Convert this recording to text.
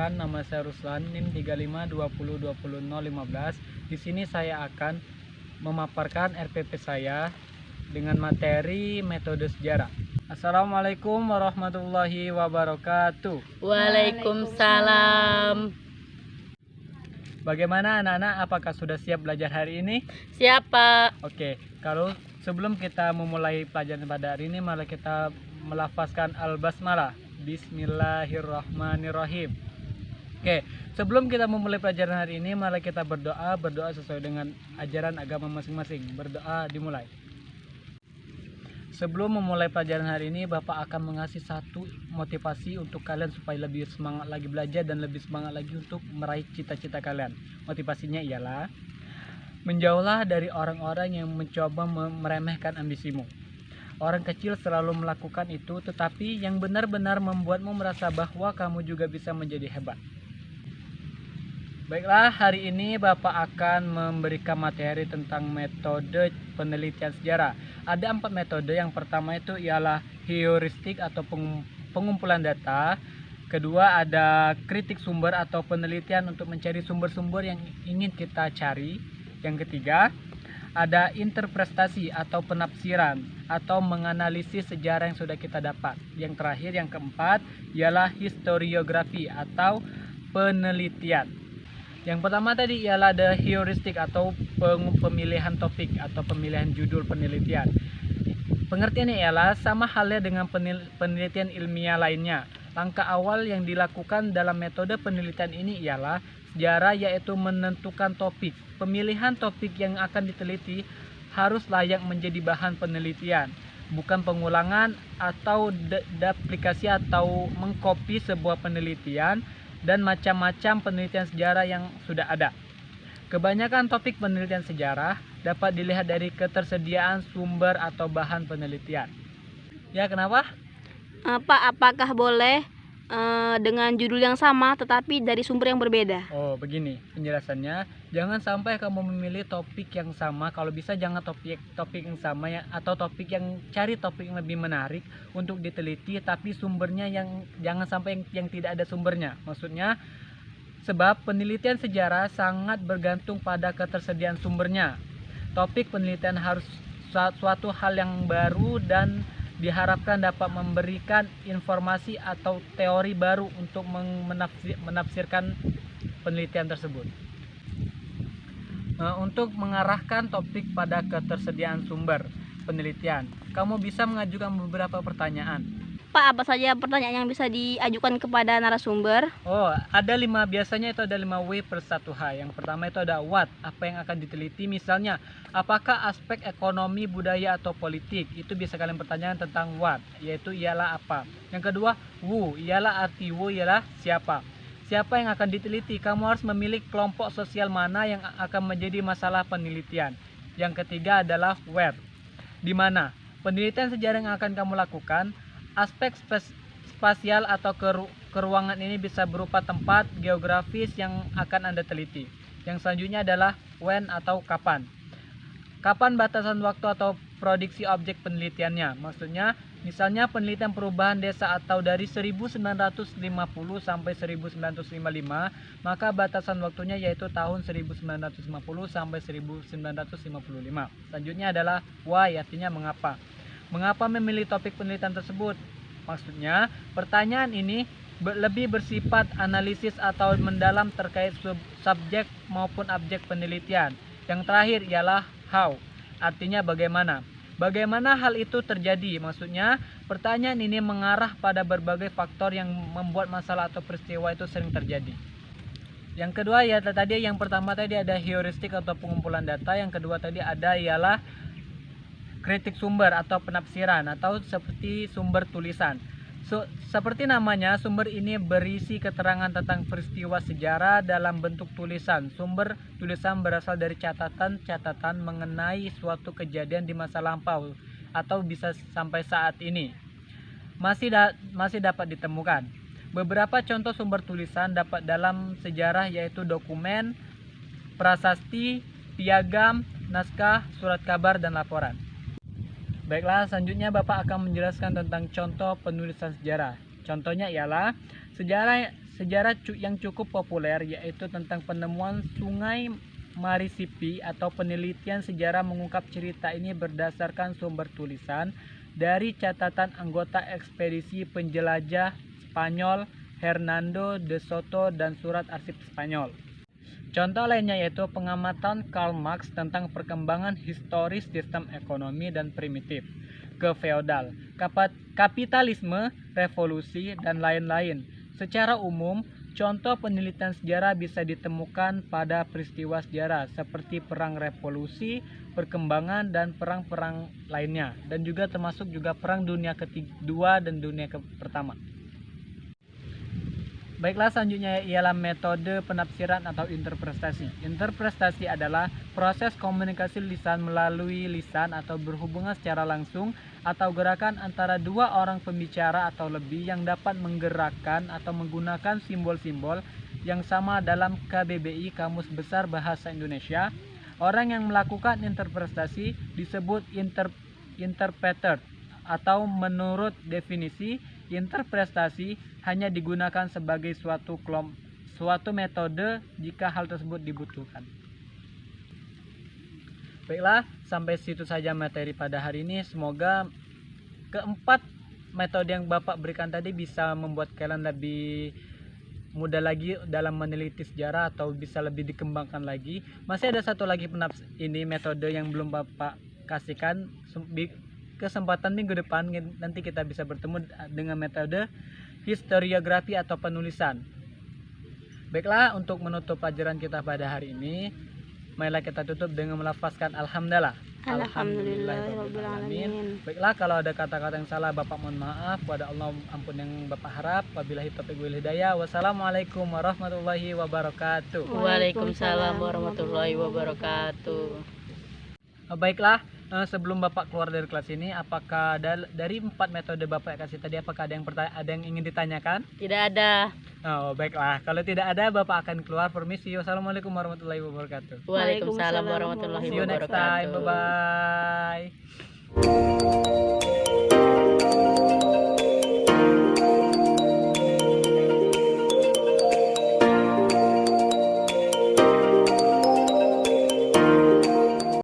Perkenalkan, nama saya Ruslan, NIM 3520200015. Di sini saya akan memaparkan RPP saya dengan materi metode sejarah. Assalamualaikum warahmatullahi wabarakatuh. Waalaikumsalam. Bagaimana anak-anak? Apakah sudah siap belajar hari ini? Siapa? Oke, kalau sebelum kita memulai pelajaran pada hari ini, mari kita melafazkan al-basmalah. Bismillahirrahmanirrahim. Oke, sebelum kita memulai pelajaran hari ini, mari kita berdoa sesuai dengan ajaran agama masing-masing. Berdoa dimulai. Sebelum memulai pelajaran hari ini, Bapak akan mengasih satu motivasi untuk kalian supaya lebih semangat lagi belajar dan lebih semangat lagi untuk meraih cita-cita kalian. Motivasinya ialah menjauhlah dari orang-orang yang mencoba meremehkan ambisimu. Orang kecil selalu melakukan itu, tetapi yang benar-benar membuatmu merasa bahwa kamu juga bisa menjadi hebat. Baiklah, hari ini Bapak akan memberikan materi tentang metode penelitian sejarah. Ada 4 metode. Yang pertama itu ialah heuristik atau pengumpulan data. Kedua ada kritik sumber atau penelitian untuk mencari sumber-sumber yang ingin kita cari. Yang ketiga ada interpretasi atau penafsiran atau menganalisis sejarah yang sudah kita dapat. Yang terakhir, yang keempat, ialah historiografi atau penelitian. Yang pertama tadi ialah the heuristic atau pemilihan topik atau pemilihan judul penelitian. Pengertiannya ialah sama halnya dengan penelitian ilmiah lainnya. Langkah awal yang dilakukan dalam metode penelitian ini ialah sejarah, yaitu menentukan topik. Pemilihan topik yang akan diteliti harus layak menjadi bahan penelitian, bukan pengulangan atau duplikasi atau mengkopi sebuah penelitian dan macam-macam penelitian sejarah yang sudah ada. Kebanyakan topik penelitian sejarah dapat dilihat dari ketersediaan sumber atau bahan penelitian. Ya, kenapa? Apakah boleh dengan judul yang sama tetapi dari sumber yang berbeda? Oh, begini penjelasannya. Jangan sampai kamu memilih topik yang sama. Kalau bisa jangan topik yang sama ya, atau cari topik yang lebih menarik untuk diteliti, tapi sumbernya yang jangan sampai yang tidak ada sumbernya. Maksudnya, sebab penelitian sejarah sangat bergantung pada ketersediaan sumbernya. Topik penelitian harus suatu hal yang baru dan diharapkan dapat memberikan informasi atau teori baru untuk menafsirkan penelitian tersebut. Untuk mengarahkan topik pada ketersediaan sumber penelitian, kamu bisa mengajukan beberapa pertanyaan. Pak, apa saja pertanyaan yang bisa diajukan kepada narasumber? Oh, ada 5, biasanya itu ada 5 W per 1H. Yang pertama itu ada what, apa yang akan diteliti. Misalnya, apakah aspek ekonomi, budaya, atau politik. Itu bisa kalian pertanyakan tentang what, yaitu ialah apa. Yang kedua, who, ialah arti. Who ialah siapa. Siapa yang akan diteliti. Kamu harus memilih kelompok sosial mana yang akan menjadi masalah penelitian. Yang ketiga adalah where, di mana. Penelitian sejarah yang akan kamu lakukan. Aspek spasial atau keruangan ini bisa berupa tempat geografis yang akan Anda teliti. Yang selanjutnya adalah when atau kapan. Kapan batasan waktu atau produksi objek penelitiannya. Maksudnya, misalnya penelitian perubahan desa atau dari 1950 sampai 1955, maka batasan waktunya yaitu tahun 1950 sampai 1955. Selanjutnya adalah why, artinya mengapa. Mengapa memilih topik penelitian tersebut? Maksudnya, pertanyaan ini lebih bersifat analisis atau mendalam terkait subjek maupun objek penelitian. Yang terakhir ialah how, artinya bagaimana. Bagaimana hal itu terjadi? Maksudnya, pertanyaan ini mengarah pada berbagai faktor yang membuat masalah atau peristiwa itu sering terjadi. Yang kedua ya tadi, yang pertama tadi ada heuristik atau pengumpulan data. Yang kedua tadi ada ialah kritik sumber atau penafsiran atau seperti sumber tulisan. Seperti namanya, sumber ini berisi keterangan tentang peristiwa sejarah dalam bentuk tulisan. Sumber tulisan berasal dari catatan mengenai suatu kejadian di masa lampau atau bisa sampai saat ini. Masih dapat ditemukan. Beberapa contoh sumber tulisan dapat dalam sejarah yaitu dokumen, prasasti, piagam, naskah, surat kabar, dan laporan. Baiklah, selanjutnya Bapak akan menjelaskan tentang contoh penulisan sejarah. Contohnya ialah yang cukup populer yaitu tentang penemuan Sungai Marisipi atau penelitian sejarah mengungkap cerita ini berdasarkan sumber tulisan dari catatan anggota ekspedisi penjelajah Spanyol Hernando de Soto dan surat arsip Spanyol. Contoh lainnya yaitu pengamatan Karl Marx tentang perkembangan historis sistem ekonomi dan primitif ke feodal, kapitalisme, revolusi, dan lain-lain. Secara umum, contoh penelitian sejarah bisa ditemukan pada peristiwa sejarah seperti perang revolusi, perkembangan, dan perang-perang lainnya, dan juga termasuk juga perang dunia kedua dan dunia pertama. Baiklah, selanjutnya ialah metode penafsiran atau interpretasi. Interpretasi adalah proses komunikasi lisan melalui lisan atau berhubungan secara langsung atau gerakan antara dua orang pembicara atau lebih yang dapat menggerakkan atau menggunakan simbol-simbol yang sama dalam KBBI Kamus Besar Bahasa Indonesia. Orang yang melakukan interpretasi disebut interpreter atau menurut definisi interpretasi hanya digunakan sebagai suatu metode jika hal tersebut dibutuhkan. Baiklah, sampai situ saja materi pada hari ini. Semoga keempat metode yang Bapak berikan tadi bisa membuat kalian lebih mudah lagi dalam meneliti sejarah atau bisa lebih dikembangkan lagi. Masih ada satu lagi metode yang belum Bapak kasihkan. Kesempatan minggu depan nanti kita bisa bertemu dengan metode historiografi atau penulisan. Baiklah, untuk menutup pelajaran kita pada hari ini, marilah kita tutup dengan melafazkan alhamdulillah. Alhamdulillahirobbilalamin. Baiklah, kalau ada kata-kata yang salah Bapak mohon maaf. Pada Allah ampun yang Bapak harap. Wabillahi taufiq wal hidayah. Wassalamualaikum warahmatullahi wabarakatuh. Waalaikumsalam warahmatullahi wabarakatuh. Baiklah, sebelum Bapak keluar dari kelas ini, apakah dari 4 metode Bapak kasih tadi, apakah ada yang ingin ditanyakan? Tidak ada. Oh, baiklah. Kalau tidak ada, Bapak akan keluar. Permisi. Wassalamualaikum warahmatullahi wabarakatuh. Waalaikumsalam warahmatullahi See you next wabarakatuh. time. Bye-bye.